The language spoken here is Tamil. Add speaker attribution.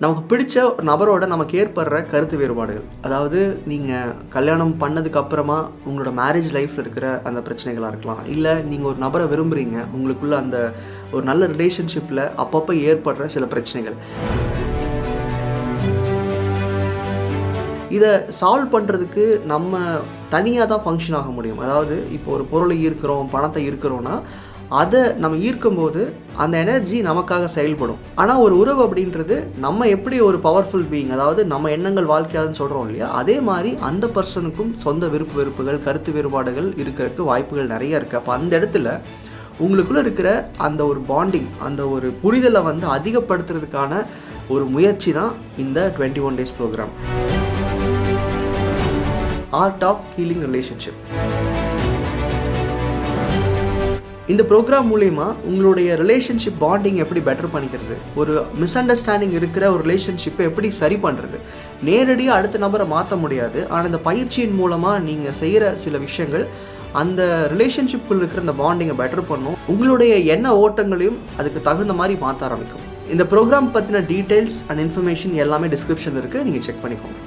Speaker 1: நமக்கு பிடிச்ச ஒரு நபரோட நமக்கு ஏற்படுற கருத்து வேறுபாடுகள், அதாவது நீங்கள் கல்யாணம் பண்ணதுக்கப்புறமா உங்களோட மேரேஜ் லைஃப்பில் இருக்கிற அந்த பிரச்சனைகளாக இருக்கலாம், இல்லை நீங்கள் ஒரு நபரை விரும்புகிறீங்க, உங்களுக்குள்ள அந்த ஒரு நல்ல ரிலேஷன்ஷிப்பில் அப்பப்போ ஏற்படுற சில பிரச்சனைகள். இதை சால்வ் பண்ணுறதுக்கு நம்ம தனியாக தான் ஃபங்க்ஷன் ஆக முடியும். அதாவது இப்போ ஒரு பொருளை ஈர்க்கிறோம், பணத்தை ஈர்க்கிறோன்னா அதை நம்ம ஈர்க்கும்போது அந்த எனர்ஜி நமக்காக செயல்படும். ஆனால் ஒரு உறவு அப்படின்றது நம்ம எப்படி ஒரு பவர்ஃபுல் பீயிங், அதாவது நம்ம எண்ணங்கள் வாழ்க்கையாதுன்னு சொல்கிறோம் இல்லையா, அதே மாதிரி அந்த பர்சனுக்கும் சொந்த விருப்பு வெறுப்புகள், கருத்து வேறுபாடுகள் இருக்கிறதுக்கு வாய்ப்புகள் நிறைய இருக்குது. அப்போ அந்த இடத்துல உங்களுக்குள்ளே இருக்கிற அந்த ஒரு பாண்டிங், அந்த ஒரு புரிதலை அதிகப்படுத்துறதுக்கான ஒரு முயற்சி தான் இந்த 21 days program, art of healing relationship. இந்த ப்ரோக்ராம் மூலமா உங்களுடைய ரிலேஷன்ஷிப் பாண்டிங் எப்படி பெட்டர் பண்ணிக்கிறது, ஒரு மிஸ் அண்டர்ஸ்டாண்டிங் இருக்கிற ஒரு ரிலேஷன்ஷிப்பை எப்படி சரி பண்ணுறது. நேரடியாக அடுத்த நபரை மாற்ற முடியாது, ஆனால் இந்த பயிற்சியின் மூலமாக நீங்கள் செய்கிற சில விஷயங்கள் அந்த ரிலேஷன்ஷிப்பில் இருக்கிற அந்த பாண்டிங்கை பெட்டர் பண்ணும். உங்களுடைய எண்ண ஓட்டங்களையும் அதுக்கு தகுந்த மாதிரி மாற்ற ஆரம்பிக்கும். இந்த ப்ரோக்ராம் பற்றின டீட்டெயில்ஸ் அண்ட் இன்ஃபர்மேஷன் எல்லாமே டிஸ்கிரிப்ஷனில் இருக்குது, நீங்கள் செக் பண்ணிக்கோங்க.